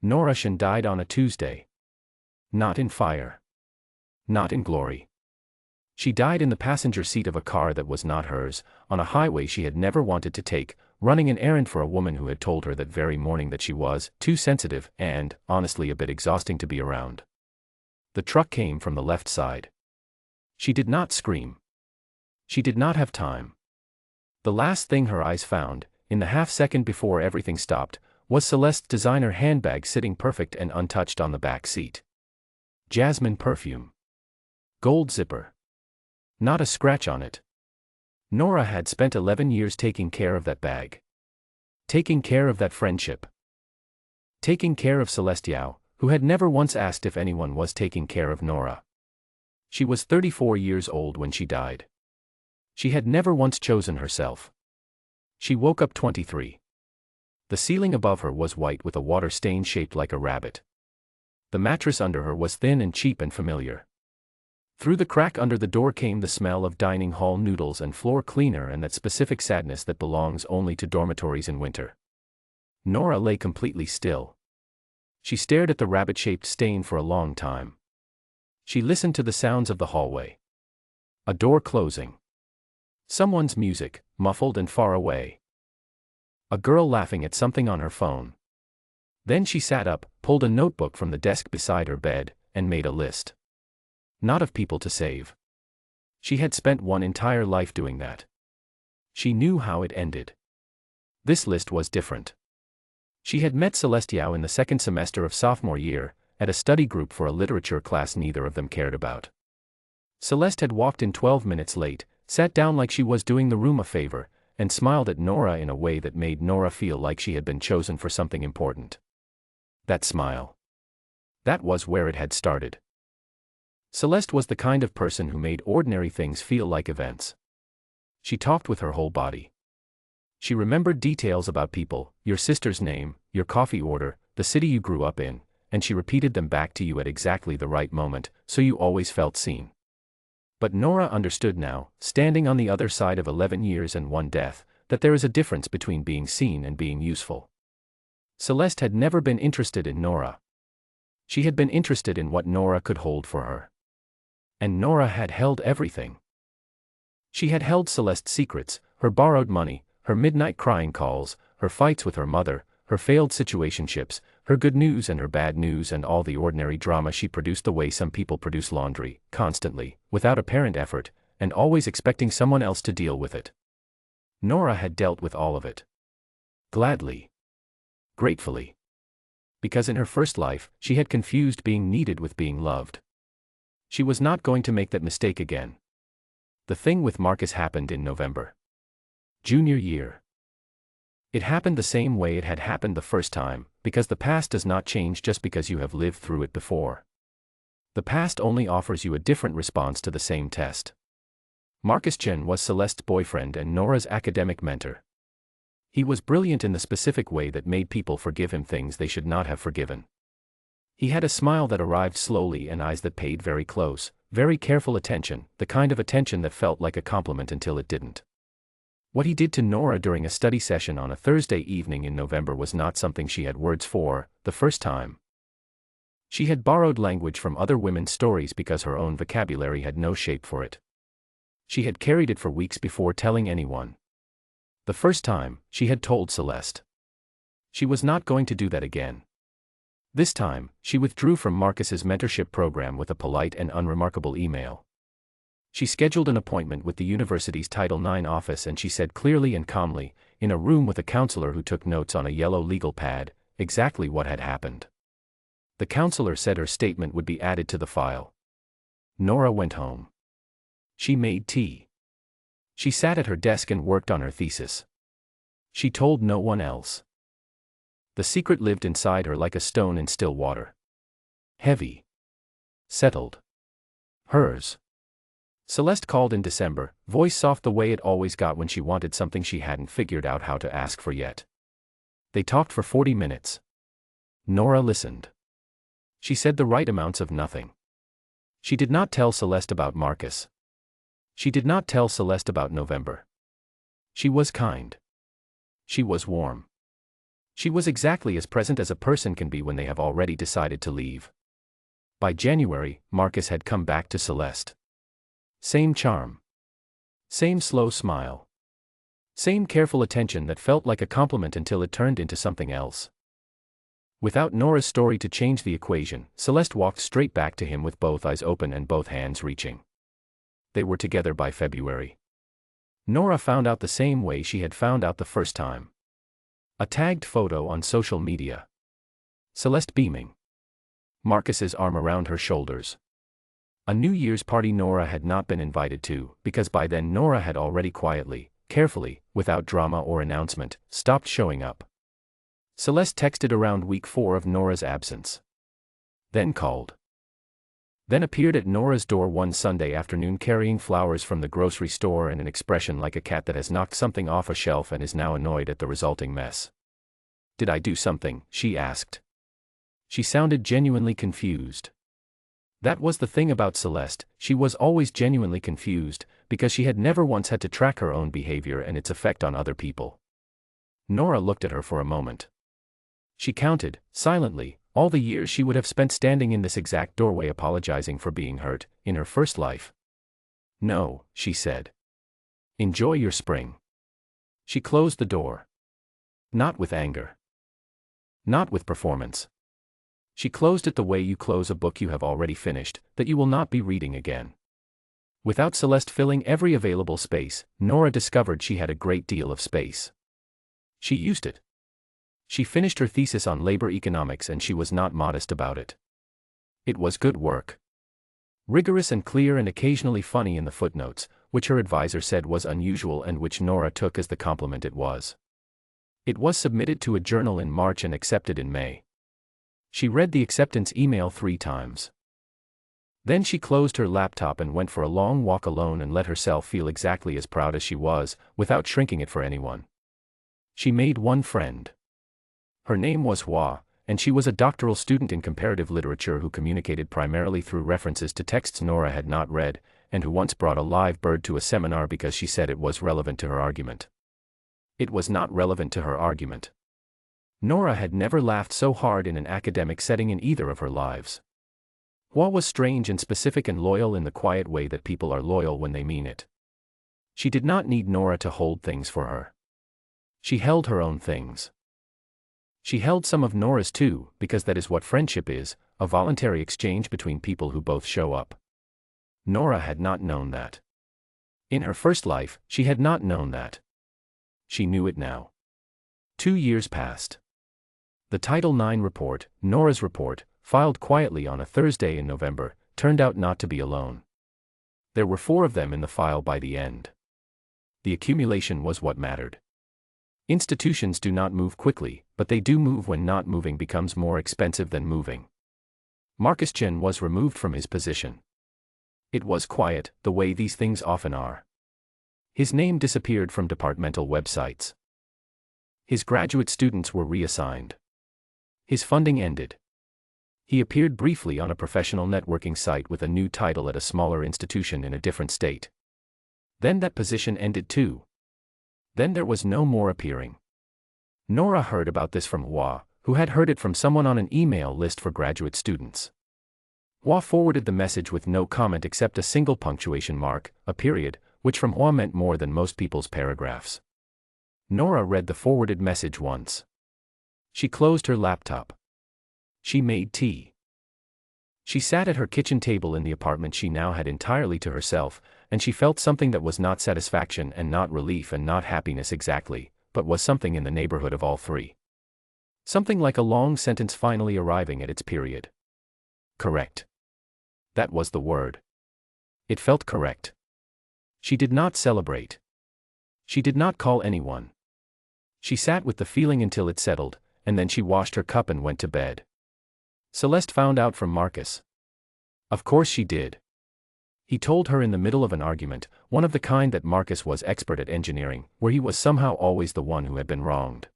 Nora Shan died on a Tuesday. Not in fire. Not in glory. She died in the passenger seat of a car that was not hers, on a highway she had never wanted to take, running an errand for a woman who had told her that very morning that she was too sensitive and, honestly, a bit exhausting to be around. The truck came from the left side. She did not scream. She did not have time. The last thing her eyes found, in the half-second before everything stopped, was Celeste's designer handbag sitting perfect and untouched on the back seat. Jasmine perfume. Gold zipper. Not a scratch on it. Nora had spent 11 years taking care of that bag. Taking care of that friendship. Taking care of Celeste Yao, who had never once asked if anyone was taking care of Nora. She was 34 years old when she died. She had never once chosen herself. She woke up 23. The ceiling above her was white with a water stain shaped like a rabbit. The mattress under her was thin and cheap and familiar. Through the crack under the door came the smell of dining hall noodles and floor cleaner and that specific sadness that belongs only to dormitories in winter. Nora lay completely still. She stared at the rabbit-shaped stain for a long time. She listened to the sounds of the hallway. A door closing. Someone's music, muffled and far away. A girl laughing at something on her phone. Then she sat up, pulled a notebook from the desk beside her bed, and made a list. Not of people to save. She had spent one entire life doing that. She knew how it ended. This list was different. She had met Celeste Yao in the second semester of sophomore year, at a study group for a literature class neither of them cared about. Celeste had walked in 12 minutes late, sat down like she was doing the room a favor, and smiled at Nora in a way that made Nora feel like she had been chosen for something important. That smile. That was where it had started. Celeste was the kind of person who made ordinary things feel like events. She talked with her whole body. She remembered details about people, your sister's name, your coffee order, the city you grew up in, and she repeated them back to you at exactly the right moment, so you always felt seen. But Nora understood now, standing on the other side of 11 years and one death, that there is a difference between being seen and being useful. Celeste had never been interested in Nora. She had been interested in what Nora could hold for her. And Nora had held everything. She had held Celeste's secrets, her borrowed money, her midnight crying calls, her fights with her mother, her failed situationships, her good news and her bad news and all the ordinary drama she produced the way some people produce laundry, constantly, without apparent effort, and always expecting someone else to deal with it. Nora had dealt with all of it. Gladly. Gratefully. Because in her first life, she had confused being needed with being loved. She was not going to make that mistake again. The thing with Marcus happened in November. Junior year. It happened the same way it had happened the first time, because the past does not change just because you have lived through it before. The past only offers you a different response to the same test. Marcus Chen was Celeste's boyfriend and Nora's academic mentor. He was brilliant in the specific way that made people forgive him things they should not have forgiven. He had a smile that arrived slowly and eyes that paid very close, very careful attention, the kind of attention that felt like a compliment until it didn't. What he did to Nora during a study session on a Thursday evening in November was not something she had words for, the first time. She had borrowed language from other women's stories because her own vocabulary had no shape for it. She had carried it for weeks before telling anyone. The first time, she had told Celeste. She was not going to do that again. This time, she withdrew from Marcus's mentorship program with a polite and unremarkable email. She scheduled an appointment with the university's Title IX office and she said clearly and calmly, in a room with a counselor who took notes on a yellow legal pad, exactly what had happened. The counselor said her statement would be added to the file. Nora went home. She made tea. She sat at her desk and worked on her thesis. She told no one else. The secret lived inside her like a stone in still water. Heavy. Settled. Hers. Celeste called in December, voice soft the way it always got when she wanted something she hadn't figured out how to ask for yet. They talked for 40 minutes. Nora listened. She said the right amounts of nothing. She did not tell Celeste about Marcus. She did not tell Celeste about November. She was kind. She was warm. She was exactly as present as a person can be when they have already decided to leave. By January, Marcus had come back to Celeste. Same charm. Same slow smile. Same careful attention that felt like a compliment until it turned into something else. Without Nora's story to change the equation, Celeste walked straight back to him with both eyes open and both hands reaching. They were together by February. Nora found out the same way she had found out the first time. A tagged photo on social media. Celeste beaming. Marcus's arm around her shoulders. A New Year's party Nora had not been invited to, because by then Nora had already quietly, carefully, without drama or announcement, stopped showing up. Celeste texted around week 4 of Nora's absence. Then called. Then appeared at Nora's door one Sunday afternoon carrying flowers from the grocery store and an expression like a cat that has knocked something off a shelf and is now annoyed at the resulting mess. "Did I do something?" she asked. She sounded genuinely confused. That was the thing about Celeste, she was always genuinely confused, because she had never once had to track her own behavior and its effect on other people. Nora looked at her for a moment. She counted, silently, all the years she would have spent standing in this exact doorway apologizing for being hurt, in her first life. "No," she said. "Enjoy your spring." She closed the door. Not with anger. Not with performance. She closed it the way you close a book you have already finished, that you will not be reading again. Without Celeste filling every available space, Nora discovered she had a great deal of space. She used it. She finished her thesis on labor economics and she was not modest about it. It was good work. Rigorous and clear and occasionally funny in the footnotes, which her advisor said was unusual and which Nora took as the compliment it was. It was submitted to a journal in March and accepted in May. She read the acceptance email 3 times. Then she closed her laptop and went for a long walk alone and let herself feel exactly as proud as she was, without shrinking it for anyone. She made one friend. Her name was Hua, and she was a doctoral student in comparative literature who communicated primarily through references to texts Nora had not read, and who once brought a live bird to a seminar because she said it was relevant to her argument. It was not relevant to her argument. Nora had never laughed so hard in an academic setting in either of her lives. Hua was strange and specific and loyal in the quiet way that people are loyal when they mean it. She did not need Nora to hold things for her. She held her own things. She held some of Nora's too, because that is what friendship is, a voluntary exchange between people who both show up. Nora had not known that. In her first life, she had not known that. She knew it now. 2 years passed. The Title IX report, Nora's report, filed quietly on a Thursday in November, turned out not to be alone. There were 4 of them in the file by the end. The accumulation was what mattered. Institutions do not move quickly, but they do move when not moving becomes more expensive than moving. Marcus Chen was removed from his position. It was quiet, the way these things often are. His name disappeared from departmental websites. His graduate students were reassigned. His funding ended. He appeared briefly on a professional networking site with a new title at a smaller institution in a different state. Then that position ended too. Then there was no more appearing. Nora heard about this from Hua, who had heard it from someone on an email list for graduate students. Hua forwarded the message with no comment except a single punctuation mark, a period, which from Hua meant more than most people's paragraphs. Nora read the forwarded message once. She closed her laptop. She made tea. She sat at her kitchen table in the apartment she now had entirely to herself, and she felt something that was not satisfaction and not relief and not happiness exactly, but was something in the neighborhood of all 3. Something like a long sentence finally arriving at its period. Correct. That was the word. It felt correct. She did not celebrate. She did not call anyone. She sat with the feeling until it settled, and then she washed her cup and went to bed. Celeste found out from Marcus. Of course she did. He told her in the middle of an argument, one of the kind that Marcus was expert at engineering, where he was somehow always the one who had been wronged.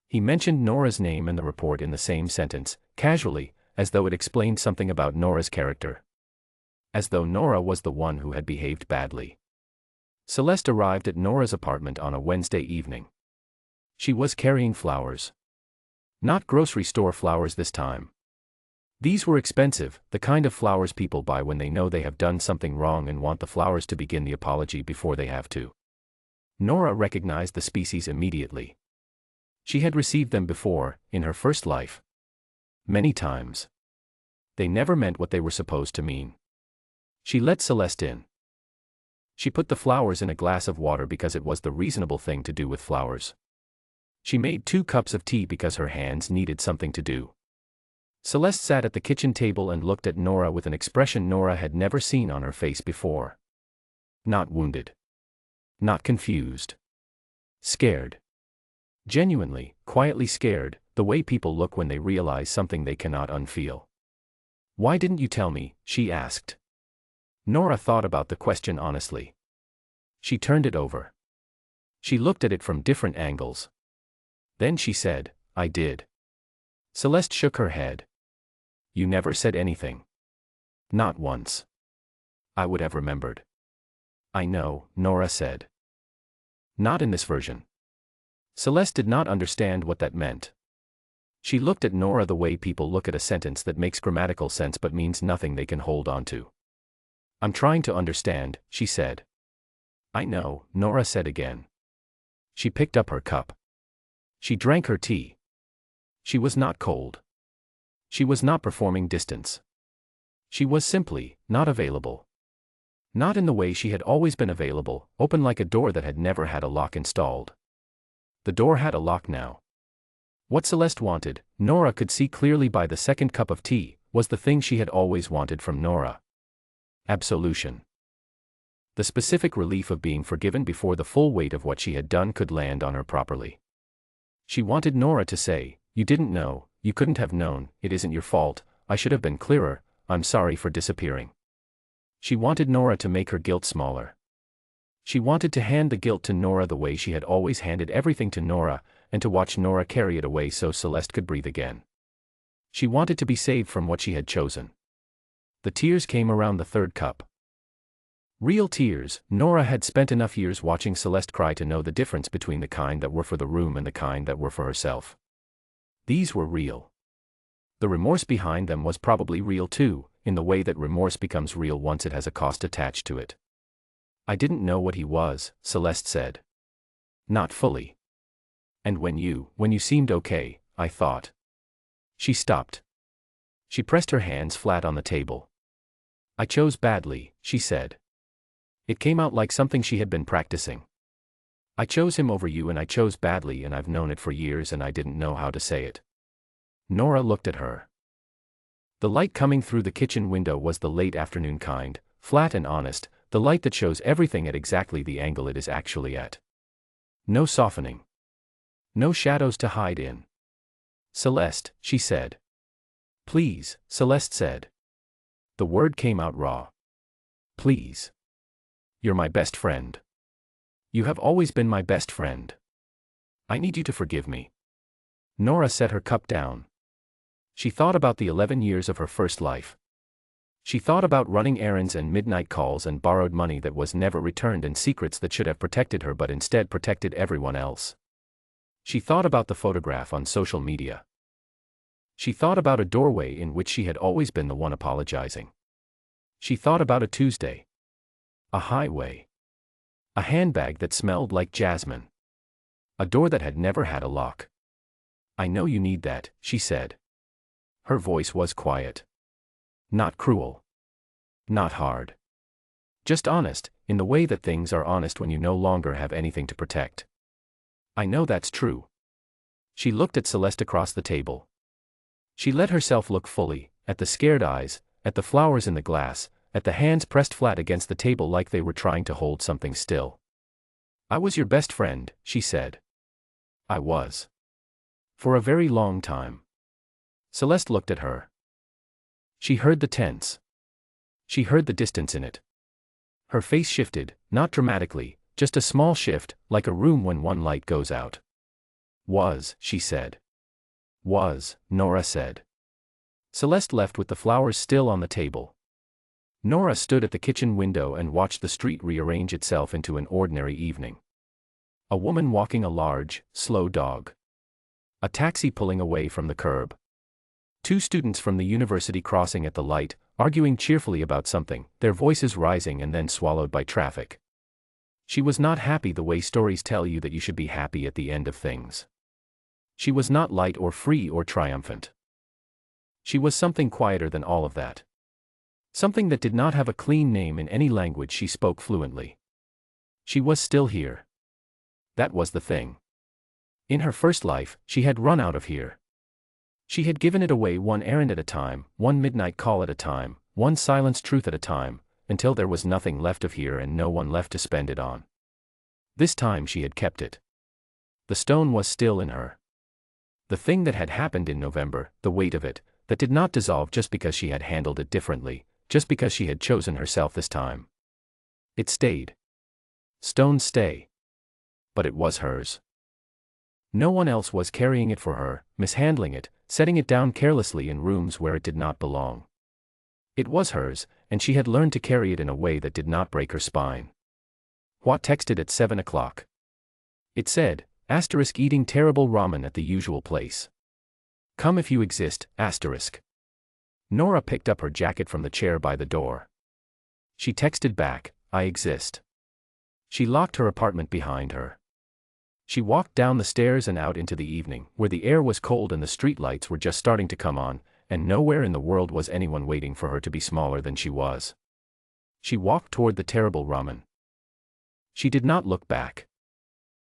He mentioned Nora's name and the report in the same sentence, casually, as though it explained something about Nora's character. As though Nora was the one who had behaved badly. Celeste arrived at Nora's apartment on a Wednesday evening. She was carrying flowers. Not grocery store flowers this time. These were expensive, the kind of flowers people buy when they know they have done something wrong and want the flowers to begin the apology before they have to. Nora recognized the species immediately. She had received them before, in her first life. Many times. They never meant what they were supposed to mean. She let Celeste in. She put the flowers in a glass of water because it was the reasonable thing to do with flowers. She made 2 cups of tea because her hands needed something to do. Celeste sat at the kitchen table and looked at Nora with an expression Nora had never seen on her face before. Not wounded. Not confused. Scared. Genuinely, quietly scared, the way people look when they realize something they cannot unfeel. "Why didn't you tell me?" she asked. Nora thought about the question honestly. She turned it over. She looked at it from different angles. Then she said, "I did." Celeste shook her head. "You never said anything." "Not once." "I would have remembered." "I know," Nora said. "Not in this version." Celeste did not understand what that meant. She looked at Nora the way people look at a sentence that makes grammatical sense but means nothing they can hold on to. "I'm trying to understand," she said. "I know," Nora said again. She picked up her cup. She drank her tea. She was not cold. She was not performing distance. She was simply not available. Not in the way she had always been available, open like a door that had never had a lock installed. The door had a lock now. What Celeste wanted, Nora could see clearly by the second cup of tea, was the thing she had always wanted from Nora. Absolution. The specific relief of being forgiven before the full weight of what she had done could land on her properly. She wanted Nora to say, "You didn't know, you couldn't have known, it isn't your fault, I should have been clearer, I'm sorry for disappearing." She wanted Nora to make her guilt smaller. She wanted to hand the guilt to Nora the way she had always handed everything to Nora, and to watch Nora carry it away so Celeste could breathe again. She wanted to be saved from what she had chosen. The tears came around the third cup. Real tears. Nora had spent enough years watching Celeste cry to know the difference between the kind that were for the room and the kind that were for herself. These were real. The remorse behind them was probably real too, in the way that remorse becomes real once it has a cost attached to it. "I didn't know what he was," Celeste said. "Not fully. And when you seemed okay, I thought." She stopped. She pressed her hands flat on the table. "I chose badly," she said. It came out like something she had been practicing. "I chose him over you and I chose badly and I've known it for years and I didn't know how to say it." Nora looked at her. The light coming through the kitchen window was the late afternoon kind, flat and honest, the light that shows everything at exactly the angle it is actually at. No softening. No shadows to hide in. "Celeste," she said. "Please," Celeste said. The word came out raw. "Please. You're my best friend. You have always been my best friend. I need you to forgive me." Nora set her cup down. She thought about the 11 years of her first life. She thought about running errands and midnight calls and borrowed money that was never returned and secrets that should have protected her but instead protected everyone else. She thought about the photograph on social media. She thought about a doorway in which she had always been the one apologizing. She thought about a Tuesday. A highway. A handbag that smelled like jasmine. A door that had never had a lock. "I know you need that," she said. Her voice was quiet. Not cruel. Not hard. Just honest, in the way that things are honest when you no longer have anything to protect. "I know that's true." She looked at Celeste across the table. She let herself look fully, at the scared eyes, at the flowers in the glass, at the hands pressed flat against the table like they were trying to hold something still. "I was your best friend," she said. "I was. For a very long time." Celeste looked at her. She heard the tense. She heard the distance in it. Her face shifted, not dramatically, just a small shift, like a room when one light goes out. "Was," she said. "Was," Nora said. Celeste left with the flowers still on the table. Nora stood at the kitchen window and watched the street rearrange itself into an ordinary evening. A woman walking a large, slow dog. A taxi pulling away from the curb. Two students from the university crossing at the light, arguing cheerfully about something, their voices rising and then swallowed by traffic. She was not happy the way stories tell you that you should be happy at the end of things. She was not light or free or triumphant. She was something quieter than all of that. Something that did not have a clean name in any language she spoke fluently. She was still here. That was the thing. In her first life, she had run out of here. She had given it away one errand at a time, one midnight call at a time, one silenced truth at a time, until there was nothing left of here and no one left to spend it on. This time she had kept it. The stone was still in her. The thing that had happened in November, the weight of it, that did not dissolve just because she had handled it differently, just because she had chosen herself this time. It stayed. Stones stay. But it was hers. No one else was carrying it for her, mishandling it, setting it down carelessly in rooms where it did not belong. It was hers, and she had learned to carry it in a way that did not break her spine. What texted at 7 o'clock? It said, * eating terrible ramen at the usual place. Come if you exist, *. Nora picked up her jacket from the chair by the door. She texted back, I exist. She locked her apartment behind her. She walked down the stairs and out into the evening, where the air was cold and the streetlights were just starting to come on, and nowhere in the world was anyone waiting for her to be smaller than she was. She walked toward the terrible ramen. She did not look back.